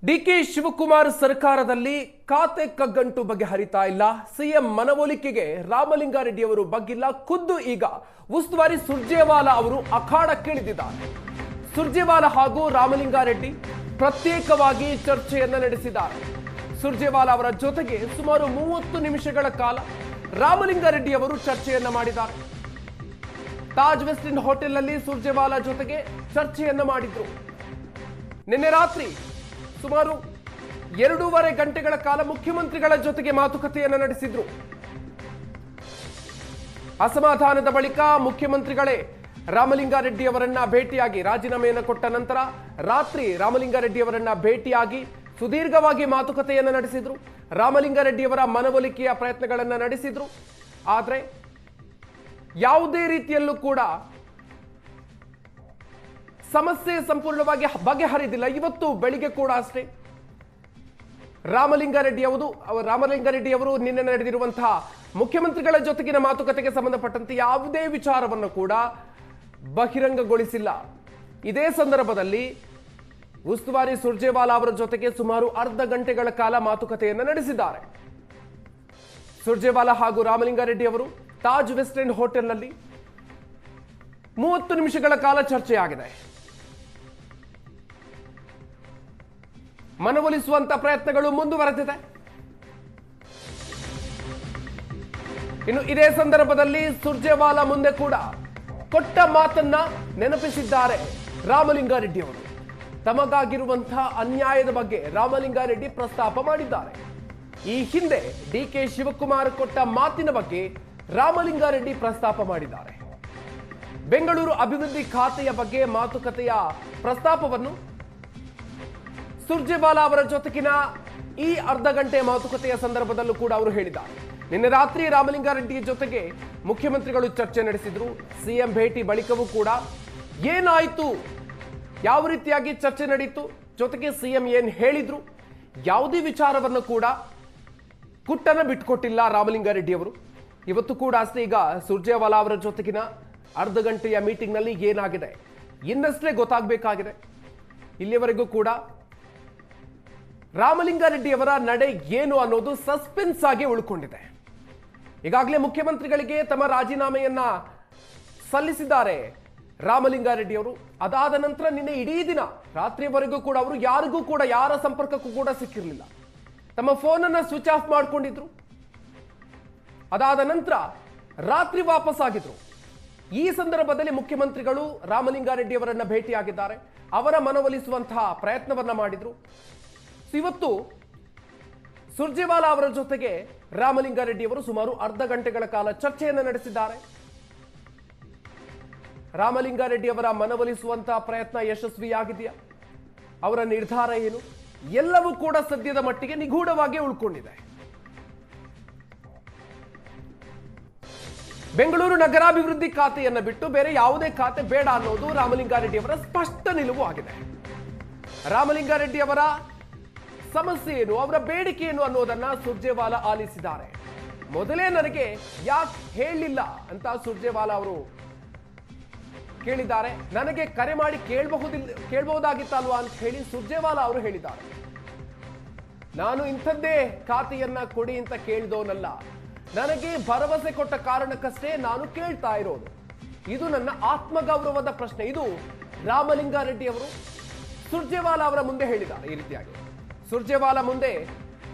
DK Shivakumar ಸರ್ಕಾರದಲ್ಲಿ ಖಾತೆ ಕಗ್ಗಂಟು ಬಗೆಹರಿತಾ ಇಲ್ಲ. ಸಿಎಂ ಮನವೊಲಿಕೆಗೆ ರಾಮಲಿಂಗಾರೆಡ್ಡಿ ಅವರು ಬಗ್ಗಿಲ್ಲ. ಖುದ್ದು ಈಗ ಉಸ್ತುವಾರಿ ಸುರ್ಜೇವಾಲಾ ಅವರು ಅಖಾಡಕ್ಕಿಳಿದಿದ್ದಾರೆ. ಸುರ್ಜೇವಾಲಾ ಹಾಗೂ ರಾಮಲಿಂಗಾರೆಡ್ಡಿ ಪ್ರತ್ಯೇಕವಾಗಿ ಚರ್ಚೆಯನ್ನ ನಡೆಸಿದ್ದಾರೆ. ಸುರ್ಜೇವಾಲಾ ಅವರ ಜೊತೆಗೆ ಸುಮಾರು 30 ನಿಮಿಷಗಳ ಕಾಲ ರಾಮಲಿಂಗಾರೆಡ್ಡಿ ಅವರು ಚರ್ಚೆಯನ್ನ ಮಾಡಿದ್ದಾರೆ. ತಾಜ್ ವೆಸ್ಟ್ ಇಂಡ್ ಹೋಟೆಲ್ನಲ್ಲಿ ಸುರ್ಜೇವಾಲಾ ಜೊತೆಗೆ ಚರ್ಚೆಯನ್ನ ಮಾಡಿದ್ರು. ನಿನ್ನೆ ರಾತ್ರಿ ಸುಮಾರು 2.5 ಗಂಟೆಗಳ ಕಾಲ ಮುಖ್ಯಮಂತ್ರಿಗಳ ಜೊತೆಗೆ ಮಾತುಕತೆಯನ್ನು ನಡೆಸಿದ್ರು. ಅಸಮಾಧಾನದ ಬಳಿಕ ಮುಖ್ಯಮಂತ್ರಿಗಳೇ ರಾಮಲಿಂಗಾರೆಡ್ಡಿ ಅವರನ್ನ ಭೇಟಿಯಾಗಿ ರಾಜೀನಾಮೆಯನ್ನು ಕೊಟ್ಟ ನಂತರ ರಾತ್ರಿ ರಾಮಲಿಂಗಾರೆಡ್ಡಿ ಅವರನ್ನ ಭೇಟಿಯಾಗಿ ಸುದೀರ್ಘವಾಗಿ ಮಾತುಕತೆಯನ್ನು ನಡೆಸಿದ್ರು. ರಾಮಲಿಂಗಾರೆಡ್ಡಿ ಅವರ ಮನವೊಲಿಕೆಯ ಪ್ರಯತ್ನಗಳನ್ನು ನಡೆಸಿದ್ರು. ಆದರೆ ಯಾವುದೇ ರೀತಿಯಲ್ಲೂ ಕೂಡ ಸಮಸ್ಯೆ ಸಂಪೂರ್ಣವಾಗಿ ಬಗೆಹರಿದಿಲ್ಲ. ಇವತ್ತು ಬೆಳಿಗ್ಗೆ ಕೂಡ ಅಷ್ಟೇ ರಾಮಲಿಂಗಾರೆಡ್ಡಿ ಅವರು ನಿನ್ನೆ ನಡೆದಿರುವಂತಹ ಮುಖ್ಯಮಂತ್ರಿಗಳ ಜೊತೆಗಿನ ಮಾತುಕತೆಗೆ ಸಂಬಂಧಪಟ್ಟಂತೆ ಯಾವುದೇ ವಿಚಾರವನ್ನು ಕೂಡ ಬಹಿರಂಗಗೊಳಿಸಿಲ್ಲ. ಇದೇ ಸಂದರ್ಭದಲ್ಲಿ ಉಸ್ತುವಾರಿ ಸುರ್ಜೇವಾಲಾ ಅವರ ಜೊತೆಗೆ ಸುಮಾರು ಅರ್ಧ ಗಂಟೆಗಳ ಕಾಲ ಮಾತುಕತೆಯನ್ನು ನಡೆಸಿದ್ದಾರೆ. ಸುರ್ಜೇವಾಲಾ ಹಾಗೂ ರಾಮಲಿಂಗಾರೆಡ್ಡಿ ಅವರು ತಾಜ್ ವೆಸ್ಟ್ ಎಂಡ್ ಹೋಟೆಲ್ನಲ್ಲಿ 30 ನಿಮಿಷಗಳ ಕಾಲ ಚರ್ಚೆಯಾಗಿದೆ. ಮನವೊಲಿಸುವಂತ ಪ್ರಯತ್ನಗಳು ಮುಂದುವರೆದಿದೆ. ಇನ್ನು ಇದೇ ಸಂದರ್ಭದಲ್ಲಿ ಸುರ್ಜೇವಾಲಾ ಮುಂದೆ ಕೂಡ ಕೊಟ್ಟ ಮಾತನ್ನ ನೆನಪಿಸಿದ್ದಾರೆ ರಾಮಲಿಂಗಾರೆಡ್ಡಿ ಅವರು. ತಮಗಾಗಿರುವಂತಹ ಅನ್ಯಾಯದ ಬಗ್ಗೆ ರಾಮಲಿಂಗಾರೆಡ್ಡಿ ಪ್ರಸ್ತಾಪ ಮಾಡಿದ್ದಾರೆ. ಈ ಹಿಂದೆ ಡಿಕೆ ಶಿವಕುಮಾರ್ ಕೊಟ್ಟ ಮಾತಿನ ಬಗ್ಗೆ ರಾಮಲಿಂಗಾರೆಡ್ಡಿ ಪ್ರಸ್ತಾಪ ಮಾಡಿದ್ದಾರೆ. ಬೆಂಗಳೂರು ಅಭಿವೃದ್ಧಿ ಖಾತೆಯ ಬಗ್ಗೆ ಮಾತುಕತೆಯ ಪ್ರಸ್ತಾಪವನ್ನು ಸುರ್ಜೇವಾಲಾ ಅವರ ಜೊತೆಗಿನ ಈ ಅರ್ಧ ಗಂಟೆ ಮಾತುಕತೆಯ ಸಂದರ್ಭದಲ್ಲೂ ಕೂಡ ಅವರು ಹೇಳಿದ್ದಾರೆ. ನಿನ್ನೆ ರಾತ್ರಿ ರಾಮಲಿಂಗಾರೆಡ್ಡಿ ಜೊತೆಗೆ ಮುಖ್ಯಮಂತ್ರಿಗಳು ಚರ್ಚೆ ನಡೆಸಿದ್ರು. ಸಿಎಂ ಭೇಟಿ ಬಳಿಕವೂ ಕೂಡ ಏನಾಯ್ತು, ಯಾವ ರೀತಿಯಾಗಿ ಚರ್ಚೆ ನಡೀತು, ಜೊತೆಗೆ ಸಿಎಂ ಏನ್ ಹೇಳಿದ್ರು, ಯಾವುದೇ ವಿಚಾರವನ್ನು ಕೂಡ ಕುಟ್ಟನ್ನು ಬಿಟ್ಕೊಟ್ಟಿಲ್ಲ ರಾಮಲಿಂಗಾರೆಡ್ಡಿ ಅವರು. ಇವತ್ತು ಕೂಡ ಅಷ್ಟೇ ಈಗ ಸುರ್ಜೇವಾಲಾ ಅವರ ಜೊತೆಗಿನ ಅರ್ಧ ಗಂಟೆಯ ಮೀಟಿಂಗ್ ನಲ್ಲಿ ಏನಾಗಿದೆ ಇನ್ನಷ್ಟೇ ಗೊತ್ತಾಗಬೇಕಾಗಿದೆ. ಇಲ್ಲಿಯವರೆಗೂ ಕೂಡ ರಾಮಲಿಂಗಾರೆಡ್ಡಿ ಅವರ ನಡೆ ಏನು ಅನ್ನೋದು ಸಸ್ಪೆನ್ಸ್ ಆಗಿ ಉಳ್ಕೊಂಡಿದೆ. ಈಗಾಗಲೇ ಮುಖ್ಯಮಂತ್ರಿಗಳಿಗೆ ತಮ್ಮ ರಾಜೀನಾಮೆಯನ್ನ ಸಲ್ಲಿಸಿದ್ದಾರೆ ರಾಮಲಿಂಗಾರೆಡ್ಡಿ ಅವರು. ಅದಾದ ನಂತರ ನಿನ್ನೆ ಇಡೀ ದಿನ ರಾತ್ರಿವರೆಗೂ ಕೂಡ ಅವರು ಯಾರಿಗೂ ಕೂಡ ಯಾರ ಸಂಪರ್ಕಕ್ಕೂ ಕೂಡ ಸಿಕ್ಕಿರಲಿಲ್ಲ. ತಮ್ಮ ಫೋನನ್ನು ಸ್ವಿಚ್ ಆಫ್ ಮಾಡ್ಕೊಂಡಿದ್ರು. ಅದಾದ ನಂತರ ರಾತ್ರಿ ವಾಪಸ್ ಆಗಿದ್ರು. ಈ ಸಂದರ್ಭದಲ್ಲಿ ಮುಖ್ಯಮಂತ್ರಿಗಳು ರಾಮಲಿಂಗಾರೆಡ್ಡಿ ಅವರನ್ನ ಭೇಟಿಯಾಗಿದ್ದಾರೆ. ಅವರ ಮನವೊಲಿಸುವಂತಹ ಪ್ರಯತ್ನವನ್ನ ಮಾಡಿದ್ರು. ಇವತ್ತು ಸುರ್ಜೇವಾಲಾ ಅವರ ಜೊತೆಗೆ ರಾಮಲಿಂಗಾರೆಡ್ಡಿ ಅವರು ಸುಮಾರು ಅರ್ಧ ಗಂಟೆಗಳ ಕಾಲ ಚರ್ಚೆಯನ್ನು ನಡೆಸಿದ್ದಾರೆ. ರಾಮಲಿಂಗಾರೆಡ್ಡಿ ಅವರ ಮನವೊಲಿಸುವಂತಹ ಪ್ರಯತ್ನ ಯಶಸ್ವಿಯಾಗಿದೆಯಾ, ಅವರ ನಿರ್ಧಾರ ಏನು, ಎಲ್ಲವೂ ಕೂಡ ಸದ್ಯದ ಮಟ್ಟಿಗೆ ನಿಗೂಢವಾಗಿ ಉಳ್ಕೊಂಡಿದೆ. ಬೆಂಗಳೂರು ನಗರಾಭಿವೃದ್ಧಿ ಖಾತೆಯನ್ನು ಬಿಟ್ಟು ಬೇರೆ ಯಾವುದೇ ಖಾತೆ ಬೇಡ ಅನ್ನೋದು ರಾಮಲಿಂಗಾರೆಡ್ಡಿ ಅವರ ಸ್ಪಷ್ಟ ನಿಲುವು ಆಗಿದೆ. ರಾಮಲಿಂಗಾರೆಡ್ಡಿ ಅವರ ಸಮಸ್ಯೆ ಏನು, ಅವರ ಬೇಡಿಕೆ ಏನು ಅನ್ನೋದನ್ನ ಸುರ್ಜೇವಾಲಾ ಆಲಿಸಿದ್ದಾರೆ. ಮೊದಲೇ ನನಗೆ ಯಾಕೆ ಹೇಳಲಿಲ್ಲ ಅಂತ ಸುರ್ಜೇವಾಲಾ ಅವರು ಕೇಳಿದ್ದಾರೆ. ನನಗೆ ಕರೆ ಮಾಡಿ ಕೇಳಬಹುದಾಗಿತ್ತಲ್ವಾ ಅಂತ ಹೇಳಿ ಸುರ್ಜೇವಾಲಾ ಅವರು ಹೇಳಿದ್ದಾರೆ. ನಾನು ಇಂಥದ್ದೇ ಖಾತೆಯನ್ನ ಕೊಡಿ ಅಂತ ಕೇಳಿದವನಲ್ಲ, ನನಗೆ ಭರವಸೆ ಕೊಟ್ಟ ಕಾರಣಕ್ಕಷ್ಟೇ ನಾನು ಕೇಳ್ತಾ ಇರೋದು. ಇದು ನನ್ನ ಆತ್ಮಗೌರವದ ಪ್ರಶ್ನೆ. ಇದು ರಾಮಲಿಂಗಾರೆಡ್ಡಿ ಅವರು ಸುರ್ಜೇವಾಲಾ ಅವರ ಮುಂದೆ ಹೇಳಿದ್ದಾರೆ. ಈ ರೀತಿಯಾಗಿ ಸುರ್ಜೇವಾಲಾ ಮುಂದೆ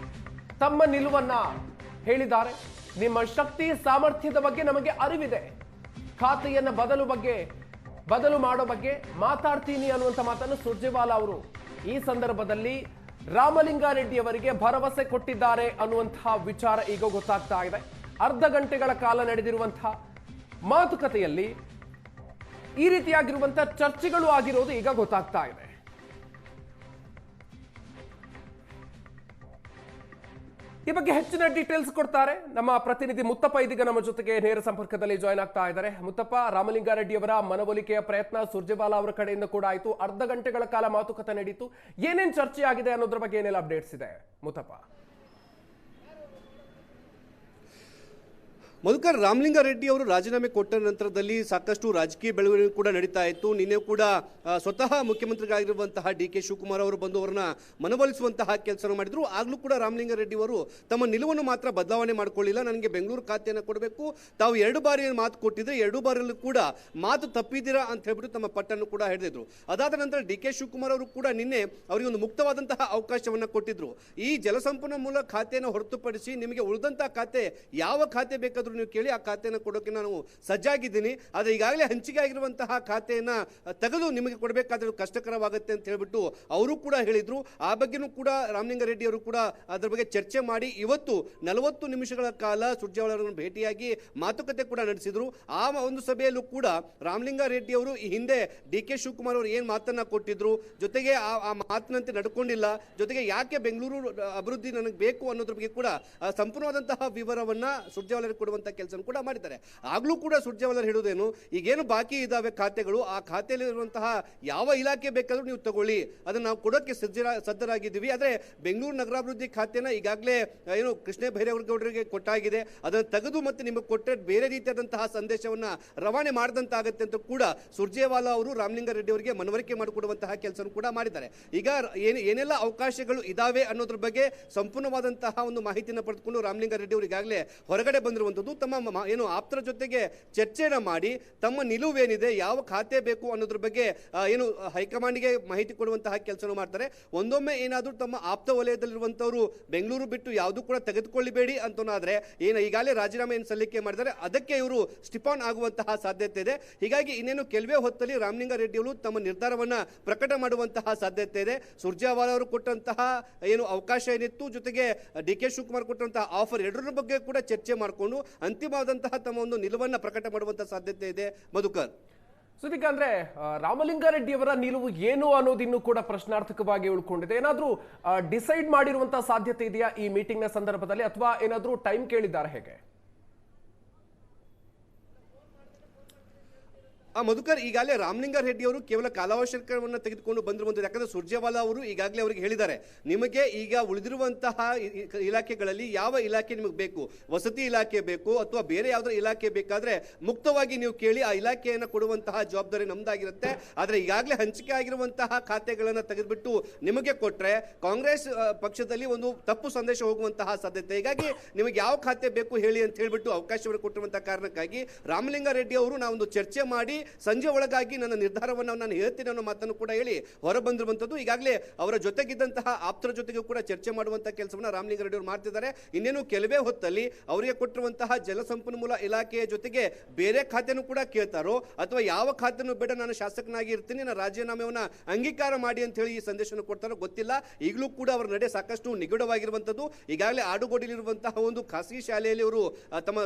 ತಮ್ಮ ನಿಲುವನ್ನ ಹೇಳಿದ್ದಾರೆ. ನಿಮ್ಮ ಶಕ್ತಿ ಸಾಮರ್ಥ್ಯದ ಬಗ್ಗೆ ನಮಗೆ ಅರಿವಿದೆ, ಖಾತೆಯನ್ನ ಬದಲು ಮಾಡೋ ಬಗ್ಗೆ ಮಾತಾಡ್ತೀನಿ ಅನ್ನುವಂಥ ಮಾತನ್ನು ಸುರ್ಜೇವಾಲಾ ಅವರು ಈ ಸಂದರ್ಭದಲ್ಲಿ ರಾಮಲಿಂಗಾರೆಡ್ಡಿ ಅವರಿಗೆ ಭರವಸೆ ಕೊಟ್ಟಿದ್ದಾರೆ ಅನ್ನುವಂತಹ ವಿಚಾರ ಈಗ ಗೊತ್ತಾಗ್ತಾ ಇದೆ. ಅರ್ಧ ಗಂಟೆಗಳ ಕಾಲ ನಡೆದಿರುವಂತಹ ಮಾತುಕತೆಯಲ್ಲಿ ಈ ರೀತಿಯಾಗಿರುವಂತಹ ಚರ್ಚೆಗಳು ಆಗಿರೋದು ಈಗ ಗೊತ್ತಾಗ್ತಾ ಇದೆ. ಈ ಬಗ್ಗೆ ಹೆಚ್ಚಿನ ಡೀಟೇಲ್ಸ್ ಕೊಡ್ತಾರೆ ನಮ್ಮ ಪ್ರತಿನಿಧಿ ಮುತ್ತಪ್ಪ. ಇದೀಗ ನಮ್ಮ ಜೊತೆಗೆ ನೇರ ಸಂಪರ್ಕದಲ್ಲಿ ಜಾಯ್ನ್ ಆಗ್ತಾ ಇದ್ದಾರೆ. ಮುತ್ತಪ್ಪ, ರಾಮಲಿಂಗಾರೆಡ್ಡಿ ಅವರ ಮನವೊಲಿಕೆಯ ಪ್ರಯತ್ನ ಸುರ್ಜೇವಾಲಾ ಅವರ ಕಡೆಯಿಂದ ಕೂಡ ಆಯಿತು. ಅರ್ಧ ಗಂಟೆಗಳ ಕಾಲ ಮಾತುಕತೆ ನಡೀತು. ಏನೇನು ಚರ್ಚೆ ಆಗಿದೆ ಅನ್ನೋದ್ರ ಬಗ್ಗೆ ಏನೆಲ್ಲ ಅಪ್ಡೇಟ್ಸ್ ಇದೆ ಮುತ್ತಪ್ಪ? ಮಧುಕರ್, ರಾಮಲಿಂಗಾರೆಡ್ಡಿ ಅವರು ರಾಜೀನಾಮೆ ಕೊಟ್ಟ ನಂತರದಲ್ಲಿ ಸಾಕಷ್ಟು ರಾಜಕೀಯ ಬೆಳವಣಿಗೆ ಕೂಡ ನಡೀತಾ ಇತ್ತು. ನಿನ್ನೆ ಕೂಡ ಸ್ವತಃ ಮುಖ್ಯಮಂತ್ರಿಗಳಾಗಿರುವಂತಹ ಡಿ.ಕೆ. ಶಿವಕುಮಾರ್ ಅವರು ಬಂದು ಅವರನ್ನ ಮನವೊಲಿಸುವಂತಹ ಕೆಲಸ ಮಾಡಿದ್ರು. ಆಗ್ಲೂ ಕೂಡ ರಾಮಲಿಂಗಾರೆಡ್ಡಿ ಅವರು ತಮ್ಮ ನಿಲುವನ್ನು ಮಾತ್ರ ಬದಲಾವಣೆ ಮಾಡ್ಕೊಳ್ಳಿಲ್ಲ. ನನಗೆ ಬೆಂಗಳೂರು ಖಾತೆಯನ್ನು ಕೊಡಬೇಕು, ತಾವು 2 ಬಾರಿ ಮಾತು ಕೊಟ್ಟಿದ್ರೆ 2 ಬಾರಿಯಲ್ಲೂ ಕೂಡ ಮಾತು ತಪ್ಪಿದ್ದೀರಾ ಅಂತ ಹೇಳ್ಬಿಟ್ಟು ತಮ್ಮ ಪಟ್ಟನ್ನು ಕೂಡ ಹಿಡಿದಿದ್ರು. ಅದಾದ ನಂತರ ಡಿ.ಕೆ. ಶಿವಕುಮಾರ್ ಅವರು ಕೂಡ ನಿನ್ನೆ ಅವರಿಗೆ ಒಂದು ಮುಕ್ತವಾದಂತಹ ಅವಕಾಶವನ್ನು ಕೊಟ್ಟಿದ್ರು. ಈ ಜಲಸಂಪನ್ಮೂಲ ಖಾತೆಯನ್ನು ಹೊರತುಪಡಿಸಿ ನಿಮಗೆ ಉಳಿದಂತಹ ಖಾತೆ ಯಾವ ಖಾತೆ ಬೇಕಾದ್ರೂ ನೀವು ಕೇಳಿ, ಆ ಖಾತೆಯನ್ನು ಕೊಡೋಕೆ ನಾನು ಸಜ್ಜಾಗಿದ್ದೀನಿ. ಆದರೆ ಈಗಾಗಲೇ ಹಂಚಿಕೆ ಆಗಿರುವಂತಹ ಖಾತೆಯನ್ನು ತೆಗೆದು ನಿಮಗೆ ಕೊಡಬೇಕಾದ್ರೆ ಕಷ್ಟಕರವಾಗುತ್ತೆ ಅಂತ ಹೇಳ್ಬಿಟ್ಟು ಅವರು ಕೂಡ ಹೇಳಿದ್ರು. ಆ ಬಗ್ಗೆನೂ ಕೂಡ ರಾಮಲಿಂಗಾರೆಡ್ಡಿ ಅವರು ಕೂಡ ಅದರ ಬಗ್ಗೆ ಚರ್ಚೆ ಮಾಡಿ ಇವತ್ತು 40 ನಿಮಿಷಗಳ ಕಾಲ ಸುರ್ಜೇವಾಲಾ ಅವರನ್ನು ಭೇಟಿಯಾಗಿ ಮಾತುಕತೆ ಕೂಡ ನಡೆಸಿದ್ರು. ಆ ಒಂದು ಸಭೆಯಲ್ಲೂ ಕೂಡ ರಾಮಲಿಂಗಾರೆಡ್ಡಿ ಅವರು ಈ ಹಿಂದೆ ಡಿ.ಕೆ. ಶಿವಕುಮಾರ್ ಅವರು ಏನು ಮಾತನ್ನ ಕೊಟ್ಟಿದ್ರು, ಜೊತೆಗೆ ಆ ಮಾತಿನಂತೆ ನಡ್ಕೊಂಡಿಲ್ಲ, ಜೊತೆಗೆ ಯಾಕೆ ಬೆಂಗಳೂರು ಅಭಿವೃದ್ಧಿ ನನಗೆ ಬೇಕು ಅನ್ನೋದ್ರ ಬಗ್ಗೆ ಕೂಡ ಸಂಪೂರ್ಣವಾದಂತಹ ವಿವರವನ್ನ ಸುರ್ಜೇವಾಲಾ ಕೊಡುವಂತ ಕೆಲಸ ಕೂಡ ಮಾಡಿದ್ದಾರೆ. ಆಗ್ಲೂ ಕೂಡ ಸುರ್ಜೇವಾಲಾ ಹೇಳುವುದೇನು, ಈಗೇನು ಬಾಕಿ ಇದಾವೆ ಖಾತೆಗಳು, ಆ ಖಾತೆಯಲ್ಲಿರುವಂತಹ ಯಾವ ಇಲಾಖೆ ಬೇಕಾದ್ರೂ ನೀವು ತಗೊಳ್ಳಿ, ಅದನ್ನ ನಾವು ಕೊಡೋಕೆ ಸಜ್ಜರಾಗಿದ್ದೀವಿ. ಆದ್ರೆ ಬೆಂಗಳೂರು ನಗರಾಭಿವೃದ್ಧಿ ಖಾತೆನ ಈಗಾಗಲೇ ಏನು ಕೃಷ್ಣ ಬೈರೇಗೌಡರಿಗೆ ಕೊಟ್ಟಾಗಿದೆ, ಅದನ್ನು ತೆಗೆದು ಮತ್ತೆ ನಿಮಗೆ ಕೊಟ್ಟರೆ ಬೇರೆ ರೀತಿಯಾದಂತಹ ಸಂದೇಶವನ್ನ ರವಾನೆ ಮಾಡಿದಂತಾಗುತ್ತೆ ಅಂತ ಕೂಡ ಸುರ್ಜೇವಾಲಾ ಅವರು ರಾಮಲಿಂಗಾರೆಡ್ಡಿ ಅವರಿಗೆ ಮನವರಿಕೆ ಮಾಡಿಕೊಡುವಂತಹ ಕೆಲಸ ಕೂಡ ಮಾಡಿದ್ದಾರೆ. ಈಗ ಏನೆಲ್ಲ ಅವಕಾಶಗಳು ಇದಾವೆ ಅನ್ನೋದ್ರ ಬಗ್ಗೆ ಸಂಪೂರ್ಣವಾದಂತಹ ಒಂದು ಮಾಹಿತಿಯನ್ನು ಪಡೆದುಕೊಂಡು ರಾಮಲಿಂಗಾರೆಡ್ಡಿ ಅವರು ಈಗಾಗಲೇ ಹೊರಗಡೆ ಬಂದಿರುವಂತದ್ದು. ತಮ್ಮ ಏನು ಆಪ್ತರ ಜೊತೆಗೆ ಚರ್ಚೆನ ಮಾಡಿ ತಮ್ಮ ನಿಲುವೇನಿದೆ, ಯಾವ ಖಾತೆ ಬೇಕು ಅನ್ನೋದ್ರ ಬಗ್ಗೆ ಏನು ಹೈಕಮಾಂಡ್ಗೆ ಮಾಹಿತಿ ಕೊಡುವಂತಹ ಕೆಲಸ ಮಾಡ್ತಾರೆ. ಒಂದೊಮ್ಮೆ ಏನಾದರೂ ತಮ್ಮ ಆಪ್ತ ವಲಯದಲ್ಲಿರುವಂತವರು ಬೆಂಗಳೂರು ಬಿಟ್ಟು ಯಾವುದು ಕೂಡ ತೆಗೆದುಕೊಳ್ಳಬೇಡಿ ಅಂತನಾದ್ರೆ ಏನು ಈಗಾಗಲೇ ರಾಜೀನಾಮೆ ಏನು ಸಲ್ಲಿಕೆ ಮಾಡಿದ್ದಾರೆ, ಅದಕ್ಕೆ ಇವರು ಸ್ಟಿಪಾನ್ ಆಗುವಂತಹ ಸಾಧ್ಯತೆ ಇದೆ. ಹೀಗಾಗಿ ಇನ್ನೇನು ಕೆಲವೇ ಹೊತ್ತಲ್ಲಿ ರಾಮಲಿಂಗಾರೆಡ್ಡಿ ಅವರು ತಮ್ಮ ನಿರ್ಧಾರವನ್ನ ಪ್ರಕಟ ಮಾಡುವಂತಹ ಸಾಧ್ಯತೆ ಇದೆ. ಸುರ್ಜೇವಾಲಾ ಅವರು ಕೊಟ್ಟಂತಹ ಏನು ಅವಕಾಶ ಏನಿತ್ತು, ಜೊತೆಗೆ ಡಿ.ಕೆ. ಶಿವಕುಮಾರ್ ಕೊಟ್ಟಂತಹ ಆಫರ್, ಎರಡರ ಬಗ್ಗೆ ಕೂಡ ಚರ್ಚೆ ಮಾಡಿಕೊಂಡು ಅಂತಿಮವಾದಂತಹ ತಮ್ಮ ಒಂದು ನಿಲುವನ್ನ ಪ್ರಕಟ ಮಾಡುವಂತಹ ಸಾಧ್ಯತೆ ಇದೆ. ಮಧುಕರ್, ಸುದೀಕ್, ಅಂದ್ರೆ ರಾಮಲಿಂಗಾರೆಡ್ಡಿ ಅವರ ನಿಲುವು ಏನು ಅನ್ನೋದಿನ್ನೂ ಕೂಡ ಪ್ರಶ್ನಾರ್ಥಕವಾಗಿ ಉಳ್ಕೊಂಡಿದೆ. ಏನಾದ್ರೂ ಡಿಸೈಡ್ ಮಾಡಿರುವಂತಹ ಸಾಧ್ಯತೆ ಇದೆಯಾ ಈ ಮೀಟಿಂಗ್ ನ ಸಂದರ್ಭದಲ್ಲಿ, ಅಥವಾ ಏನಾದ್ರೂ ಟೈಮ್ ಕೇಳಿದ್ದಾರೆ ಹೇಗೆ? ಮಧುಕರ್, ಈಗಾಗಲೇ ರಾಮಲಿಂಗಾರೆಡ್ಡಿ ಅವರು ಕೇವಲ ಕಾಲಾವಕಾಶವನ್ನು ತೆಗೆದುಕೊಂಡು ಬಂದಿರುವಂಥದ್ದು. ಯಾಕಂದ್ರೆ ಸುರ್ಜೇವಾಲಾ ಅವರು ಈಗಾಗಲೇ ಅವರಿಗೆ ಹೇಳಿದ್ದಾರೆ, ನಿಮಗೆ ಈಗ ಉಳಿದಿರುವಂತಹ ಇಲಾಖೆಗಳಲ್ಲಿ ಯಾವ ಇಲಾಖೆ ನಿಮಗೆ ಬೇಕು, ವಸತಿ ಇಲಾಖೆ ಬೇಕು ಅಥವಾ ಬೇರೆ ಯಾವುದೋ ಇಲಾಖೆ ಬೇಕಾದ್ರೆ ಮುಕ್ತವಾಗಿ ನೀವು ಕೇಳಿ, ಆ ಇಲಾಖೆಯನ್ನು ಕೊಡುವಂತಹ ಜವಾಬ್ದಾರಿ ನಮ್ದಾಗಿರುತ್ತೆ. ಆದರೆ ಈಗಾಗಲೇ ಹಂಚಿಕೆ ಆಗಿರುವಂತಹ ಖಾತೆಗಳನ್ನು ತೆಗೆದುಬಿಟ್ಟು ನಿಮಗೆ ಕೊಟ್ಟರೆ ಕಾಂಗ್ರೆಸ್ ಪಕ್ಷದಲ್ಲಿ ಒಂದು ತಪ್ಪು ಸಂದೇಶ ಹೋಗುವಂತಹ ಸಾಧ್ಯತೆ. ಹೀಗಾಗಿ ನಿಮಗೆ ಯಾವ ಖಾತೆ ಬೇಕು ಹೇಳಿ ಅಂತ ಹೇಳ್ಬಿಟ್ಟು ಅವಕಾಶವನ್ನು ಕೊಟ್ಟಿರುವಂತಹ ಕಾರಣಕ್ಕಾಗಿ ರಾಮಲಿಂಗಾರೆಡ್ಡಿ ಅವರು ನಾವೊಂದು ಚರ್ಚೆ ಮಾಡಿ ಸಂಜೆ ಒಳಗಾಗಿ ನನ್ನ ನಿರ್ಧಾರವನ್ನು ನಾನು ಹೇಳ್ತೀನಿ ಅನ್ನೋ ಮಾತನ್ನು ಕೂಡ ಹೇಳಿ ಹೊರ ಬಂದಿರುವಂತದ್ದು. ಈಗಾಗಲೇ ಅವರ ಜೊತೆಗಿದ್ದಂತಹ ಆಪ್ತರ ಜೊತೆಗೂ ಕೂಡ ಚರ್ಚೆ ಮಾಡುವಂತಹ ಕೆಲಸವನ್ನು ರಾಮಲಿಂಗಾರೆಡ್ಡಿ ಅವರು ಮಾಡ್ತಿದ್ದಾರೆ. ಇನ್ನೇನು ಕೆಲವೇ ಹೊತ್ತಲ್ಲಿ ಅವರಿಗೆ ಕೊಟ್ಟಿರುವಂತಹ ಜಲಸಂಪನ್ಮೂಲ ಇಲಾಖೆಯ ಜೊತೆಗೆ ಬೇರೆ ಖಾತೆನೂ ಕೂಡ ಕೇಳ್ತಾರೋ, ಅಥವಾ ಯಾವ ಖಾತೆನೂ ಬೇಡ, ನಾನು ಶಾಸಕನಾಗಿ ಇರ್ತೀನಿ, ನಾನು ರಾಜೀನಾಮೆಯನ್ನ ಅಂಗೀಕಾರ ಮಾಡಿ ಅಂತ ಹೇಳಿ ಈ ಸಂದೇಶವನ್ನು ಕೊಡ್ತಾರೋ ಗೊತ್ತಿಲ್ಲ. ಈಗಲೂ ಕೂಡ ಅವರ ನಡೆ ಸಾಕಷ್ಟು ನಿಗೂಢವಾಗಿರುವಂತದ್ದು. ಈಗಾಗಲೇ ಆಡುಗೋಡಿಲಿರುವಂತಹ ಒಂದು ಖಾಸಗಿ ಶಾಲೆಯಲ್ಲಿ ಅವರು ತಮ್ಮ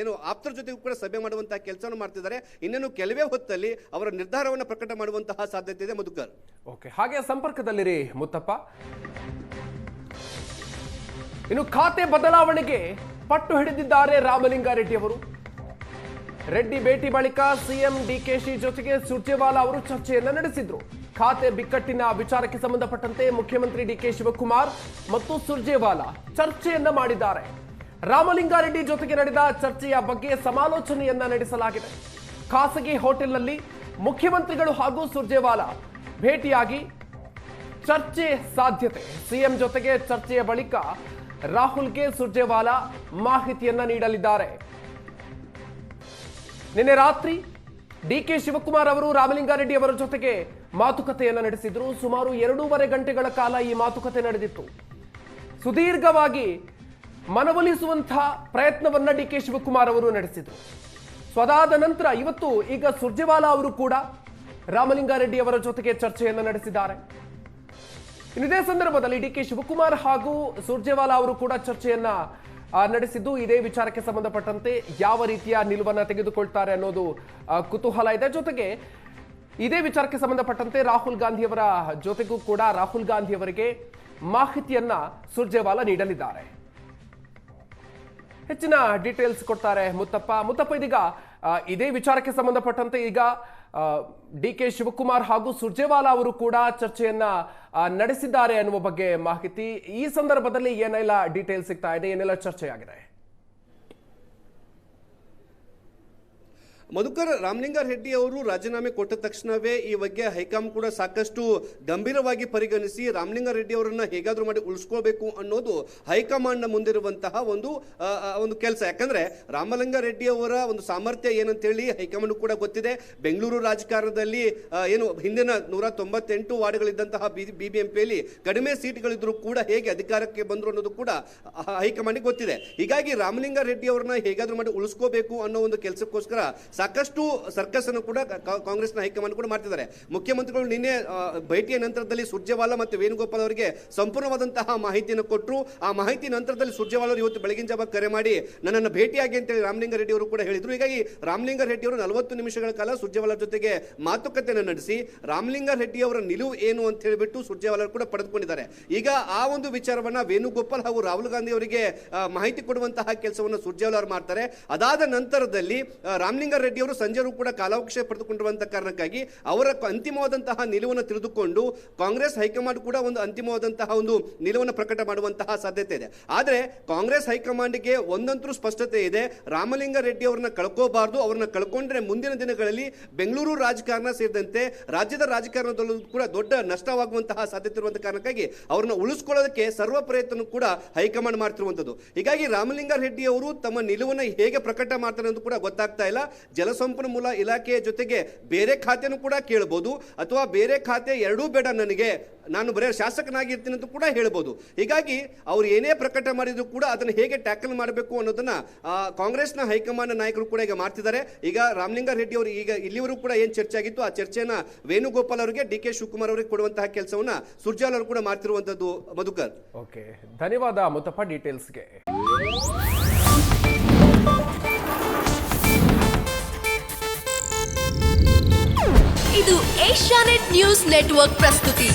ಏನು ಆಪ್ತರ ಜೊತೆಗೂ ಕೂಡ ಸಭೆ ಮಾಡುವಂತಹ ಕೆಲಸವನ್ನು ಮಾಡ್ತಿದ್ದಾರೆ. ಇನ್ನೇನು ಕೆಲವೇ ಹೊತ್ತಲ್ಲಿ ಅವರ ನಿರ್ಧಾರವನ್ನು ಪ್ರಕಟ ಮಾಡುವಂತಹ ಸಾಧ್ಯತೆ ಇದೆ. ಮಧುಕರ್, ಓಕೆ, ಹಾಗೆ ಸಂಪರ್ಕದಲ್ಲಿರಿ ಮುತ್ತಪ್ಪ. ಇನ್ನು ಖಾತೆ ಬದಲಾವಣೆಗೆ ಪಟ್ಟು ಹಿಡಿದಿದ್ದಾರೆ ರಾಮಲಿಂಗಾರೆಡ್ಡಿ ಅವರು. ರೆಡ್ಡಿ ಭೇಟಿ ಬಳಿಕ ಸಿಎಂ ಡಿಕೆಶಿ ಜೊತೆಗೆ ಸುರ್ಜೇವಾಲಾ ಅವರು ಚರ್ಚೆಯನ್ನ ನಡೆಸಿದ್ರು. ಖಾತೆ ಬಿಕ್ಕಟ್ಟಿನ ವಿಚಾರಕ್ಕೆ ಸಂಬಂಧಪಟ್ಟಂತೆ ಮುಖ್ಯಮಂತ್ರಿ ಡಿ.ಕೆ. ಶಿವಕುಮಾರ್ ಮತ್ತು ಸುರ್ಜೇವಾಲಾ ಚರ್ಚೆಯನ್ನ ಮಾಡಿದ್ದಾರೆ. ರಾಮಲಿಂಗಾರೆಡ್ಡಿ ಜೊತೆಗೆ ನಡೆದ ಚರ್ಚೆಯ ಬಗ್ಗೆ ಸಮಾಲೋಚನೆಯನ್ನ ನಡೆಸಲಾಗಿದೆ. ಖಾಸಗಿ ಹೋಟೆಲ್ನಲ್ಲಿ ಮುಖ್ಯಮಂತ್ರಿಗಳು ಹಾಗೂ ಸುರ್ಜೇವಾಲಾ ಭೇಟಿಯಾಗಿ ಚರ್ಚೆ ಸಾಧ್ಯತೆ. ಸಿಎಂ ಜೊತೆಗೆ ಚರ್ಚೆಯ ಬಳಿಕ ರಾಹುಲ್ಗೆ ಸುರ್ಜೇವಾಲಾ ಮಾಹಿತಿಯನ್ನ ನೀಡಲಿದ್ದಾರೆ. ನಿನ್ನೆ ರಾತ್ರಿ ಡಿ.ಕೆ. ಶಿವಕುಮಾರ್ ಅವರು ರಾಮಲಿಂಗಾರೆಡ್ಡಿ ಅವರ ಜೊತೆಗೆ ಮಾತುಕತೆಯನ್ನ ನಡೆಸಿದ್ರು. ಸುಮಾರು 2.5 ಗಂಟೆಗಳ ಕಾಲ ಈ ಮಾತುಕತೆ ನಡೆದಿತ್ತು. ಸುದೀರ್ಘವಾಗಿ ಮನವೊಲಿಸುವಂತಹ ಪ್ರಯತ್ನವನ್ನ ಡಿ.ಕೆ. ಶಿವಕುಮಾರ್ ಅವರು ನಡೆಸಿದ್ರು. ಅದಾದ ನಂತರ ಇವತ್ತು ಈಗ ಸುರ್ಜೇವಾಲಾ ಅವರು ಕೂಡ ರಾಮಲಿಂಗಾರೆಡ್ಡಿ ಅವರ ಜೊತೆಗೆ ಚರ್ಚೆಯನ್ನು ನಡೆಸಿದ್ದಾರೆ. ಇದೇ ಸಂದರ್ಭದಲ್ಲಿ ಡಿ.ಕೆ. ಶಿವಕುಮಾರ್ ಹಾಗೂ ಸುರ್ಜೇವಾಲಾ ಅವರು ಕೂಡ ಚರ್ಚೆಯನ್ನ ನಡೆಸಿದ್ದು, ಇದೇ ವಿಚಾರಕ್ಕೆ ಸಂಬಂಧಪಟ್ಟಂತೆ ಯಾವ ರೀತಿಯ ನಿಲುವನ್ನ ತೆಗೆದುಕೊಳ್ತಾರೆ ಅನ್ನೋದು ಕುತೂಹಲ ಇದೆ. ಜೊತೆಗೆ ಇದೇ ವಿಚಾರಕ್ಕೆ ಸಂಬಂಧಪಟ್ಟಂತೆ ರಾಹುಲ್ ಗಾಂಧಿ ಅವರ ಜೊತೆಗೂ ಕೂಡ ರಾಹುಲ್ ಗಾಂಧಿ ಅವರಿಗೆ ಮಾಹಿತಿಯನ್ನ ಸುರ್ಜೇವಾಲಾ ನೀಡಲಿದ್ದಾರೆ. ಹೆಚ್ಚಿನ ಡೀಟೇಲ್ಸ್ ಕೊಡ್ತಾರೆ ಮುತ್ತಪ್ಪ. ಇದೀಗ ಇದೇ ವಿಚಾರಕ್ಕೆ ಸಂಬಂಧಪಟ್ಟಂತೆ ಈಗ ಡಿ.ಕೆ. ಶಿವಕುಮಾರ್ ಹಾಗೂ ಸುರ್ಜೇವಾಲಾ ಅವರು ಕೂಡ ಚರ್ಚೆಯನ್ನ ನಡೆಸಿದ್ದಾರೆ ಅನ್ನುವ ಬಗ್ಗೆ ಮಾಹಿತಿ. ಈ ಸಂದರ್ಭದಲ್ಲಿ ಏನೆಲ್ಲ ಡೀಟೇಲ್ಸ್ ಸಿಗ್ತಾ ಇದೆ, ಏನೆಲ್ಲ ಚರ್ಚೆಯಾಗಿದೆ? ಮಧುಕರ್, ರಾಮಲಿಂಗಾರೆಡ್ಡಿ ಅವರು ರಾಜೀನಾಮೆ ಕೊಟ್ಟ ತಕ್ಷಣವೇ ಈ ಬಗ್ಗೆ ಹೈಕಮಾಂಡ್ ಕೂಡ ಸಾಕಷ್ಟು ಗಂಭೀರವಾಗಿ ಪರಿಗಣಿಸಿ ರಾಮಲಿಂಗಾರೆಡ್ಡಿ ಅವರನ್ನ ಹೇಗಾದ್ರೂ ಮಾಡಿ ಉಳಿಸ್ಕೋಬೇಕು ಅನ್ನೋದು ಹೈಕಮಾಂಡ್ ನ ಮುಂದಿರುವಂತಹ ಒಂದು ಕೆಲಸ. ಯಾಕಂದ್ರೆ ರಾಮಲಿಂಗಾರೆಡ್ಡಿ ಅವರ ಒಂದು ಸಾಮರ್ಥ್ಯ ಏನಂತೇಳಿ ಹೈಕಮಾಂಡ್ ಕೂಡ ಗೊತ್ತಿದೆ. ಬೆಂಗಳೂರು ರಾಜಕಾರಣದಲ್ಲಿ ಏನು ಹಿಂದಿನ 198 ವಾರ್ಡ್ಗಳಿದ್ದಂತಹ ಬಿಬಿಎಂಪಿಯಲ್ಲಿ ಕಡಿಮೆ ಸೀಟ್ಗಳಿದ್ರು ಕೂಡ ಹೇಗೆ ಅಧಿಕಾರಕ್ಕೆ ಬಂದ್ರು ಅನ್ನೋದು ಕೂಡ ಹೈಕಮಾಂಡ್ ಗೊತ್ತಿದೆ. ಹೀಗಾಗಿ ರಾಮಲಿಂಗಾರೆಡ್ಡಿ ಅವರನ್ನ ಹೇಗಾದ್ರೂ ಮಾಡಿ ಉಳಿಸ್ಕೋಬೇಕು ಅನ್ನೋ ಒಂದು ಕೆಲಸಕ್ಕೋಸ್ಕರ ಸಾಕಷ್ಟು ಸರ್ಕಸ್ ಅನ್ನು ಕೂಡ ಕಾಂಗ್ರೆಸ್ನ ಹೈಕಮಾಂಡ್ ಕೂಡ ಮಾಡ್ತಿದ್ದಾರೆ. ಮುಖ್ಯಮಂತ್ರಿಗಳು ನಿನ್ನೆ ಭೇಟಿಯ ನಂತರದಲ್ಲಿ ಸುರ್ಜೇವಾಲಾ ಮತ್ತು ವೇಣುಗೋಪಾಲ್ ಅವರಿಗೆ ಸಂಪೂರ್ಣವಾದಂತಹ ಮಾಹಿತಿಯನ್ನು ಕೊಟ್ಟರು. ಆ ಮಾಹಿತಿ ನಂತರದಲ್ಲಿ ಸುರ್ಜೇವಾಲಾ ಅವರು ಇವತ್ತು ಬೆಳಗಿನ ಜಾವ ಕರೆ ಮಾಡಿ ನನ್ನನ್ನು ಭೇಟಿಯಾಗಿ ಅಂತೇಳಿ ರಾಮಲಿಂಗಾರೆಡ್ಡಿ ಅವರು ಕೂಡ ಹೇಳಿದ್ರು. ಹೀಗಾಗಿ ರಾಮಲಿಂಗಾರೆಡ್ಡಿ ಅವರು 40 ನಿಮಿಷಗಳ ಕಾಲ ಸುರ್ಜೇವಾಲಾ ಜೊತೆಗೆ ಮಾತುಕತೆಯನ್ನು ನಡೆಸಿ ರಾಮಲಿಂಗಾರೆಡ್ಡಿ ಅವರ ನಿಲುವು ಏನು ಅಂತ ಹೇಳಿಬಿಟ್ಟು ಸುರ್ಜೇವಾಲಾ ಕೂಡ ಪಡೆದುಕೊಂಡಿದ್ದಾರೆ. ಈಗ ಆ ಒಂದು ವಿಚಾರವನ್ನ ವೇಣುಗೋಪಾಲ್ ಹಾಗೂ ರಾಹುಲ್ ಗಾಂಧಿ ಅವರಿಗೆ ಮಾಹಿತಿ ಕೊಡುವಂತಹ ಕೆಲಸವನ್ನು ಸುರ್ಜೇವಾಲಾ ಅವರು ಮಾಡ್ತಾರೆ. ಅದಾದ ನಂತರದಲ್ಲಿ ರಾಮಲಿಂಗಾರೆಡ್ಡಿ ಅವರು ಸಂಜೆಯೂ ಕೂಡ ಕಾಲಾವಕಾಶ ಪಡೆದುಕೊಂಡಿರುವಂತಹ ಕಾರಣಕ್ಕಾಗಿ ಅವರ ಅಂತಿಮವಾದಂತಹ ನಿಲುವನ್ನು ತಿಳಿದುಕೊಂಡು ಕಾಂಗ್ರೆಸ್ ಹೈಕಮಾಂಡ್ ಕೂಡ ಒಂದು ಅಂತಿಮವಾದಂತಹ ಒಂದು ನಿಲುವನ್ನು ಪ್ರಕಟ ಮಾಡುವಂತಹ ಸಾಧ್ಯತೆ ಇದೆ. ಆದರೆ ಕಾಂಗ್ರೆಸ್ ಹೈಕಮಾಂಡ್ಗೆ ಒಂದಂತೂ ಸ್ಪಷ್ಟತೆ ಇದೆ, ರಾಮಲಿಂಗಾರೆಡ್ಡಿ ಅವರನ್ನ ಕಳ್ಕೋಬಾರದು. ಅವ್ರನ್ನ ಕಳ್ಕೊಂಡ್ರೆ ಮುಂದಿನ ದಿನಗಳಲ್ಲಿ ಬೆಂಗಳೂರು ರಾಜಕಾರಣ ಸೇರಿದಂತೆ ರಾಜ್ಯದ ರಾಜಕಾರಣದಲ್ಲೂ ಕೂಡ ದೊಡ್ಡ ನಷ್ಟವಾಗುವಂತಹ ಸಾಧ್ಯತೆ ಇರುವಂತಹ ಕಾರಣಕ್ಕಾಗಿ ಅವ್ರನ್ನ ಉಳಿಸ್ಕೊಳ್ಳೋದಕ್ಕೆ ಸರ್ವ ಪ್ರಯತ್ನ ಕೂಡ ಹೈಕಮಾಂಡ್ ಮಾಡ್ತಿರುವಂತದ್ದು. ಹೀಗಾಗಿ ರಾಮಲಿಂಗಾರೆಡ್ಡಿ ಅವರು ತಮ್ಮ ನಿಲುವನ್ನು ಹೇಗೆ ಪ್ರಕಟ ಮಾಡ್ತಾರೆ ಅಂತ ಕೂಡ ಗೊತ್ತಾಗ್ತಾ ಇಲ್ಲ. ಜಲಸಂಪನ್ಮೂಲ ಇಲಾಖೆಯ ಜೊತೆಗೆ ಬೇರೆ ಖಾತೆನೂ ಕೂಡ ಕೇಳಬಹುದು, ಅಥವಾ ಬೇರೆ ಖಾತೆ ಎರಡೂ ಬೇಡ, ನನಗೆ ನಾನು ಬರೀ ಶಾಸಕನಾಗಿರ್ತೀನಿ ಅಂತ ಕೂಡ ಹೇಳ್ಬೋದು. ಹೀಗಾಗಿ ಅವ್ರು ಏನೇ ಪ್ರಕಟ ಮಾಡಿದ್ರು ಕೂಡ ಅದನ್ನು ಹೇಗೆ ಟ್ಯಾಕಲ್ ಮಾಡಬೇಕು ಅನ್ನೋದನ್ನ ಕಾಂಗ್ರೆಸ್ನ ಹೈಕಮಾಂಡ್ ನಾಯಕರು ಕೂಡ ಈಗ ಮಾಡ್ತಿದ್ದಾರೆ. ಈಗ ರಾಮಲಿಂಗಾರೆಡ್ಡಿ ಅವರು ಈಗ ಇಲ್ಲಿವರೆಗೂ ಕೂಡ ಏನ್ ಚರ್ಚೆ ಆಗಿತ್ತು ಆ ಚರ್ಚೆಯನ್ನ ವೇಣುಗೋಪಾಲ್ ಅವರಿಗೆ, ಡಿ ಕೆ ಶಿವಕುಮಾರ್ ಅವರಿಗೆ ಕೊಡುವಂತಹ ಕೆಲಸವನ್ನ ಸುರ್ಜೇವಾಲಾ ಅವರು ಕೂಡ ಮಾಡ್ತಿರುವಂತದ್ದು. ಮಧುಕರ್, ಓಕೆ, ಧನ್ಯವಾದ ಮುತ್ತಪ್ಪ ಡೀಟೇಲ್ಸ್ಗೆ. ಇದು ಏಷ್ಯಾನೆಟ್ ನ್ಯೂಸ್ ನೆಟ್ವರ್ಕ್ ಪ್ರಸ್ತುತಿ.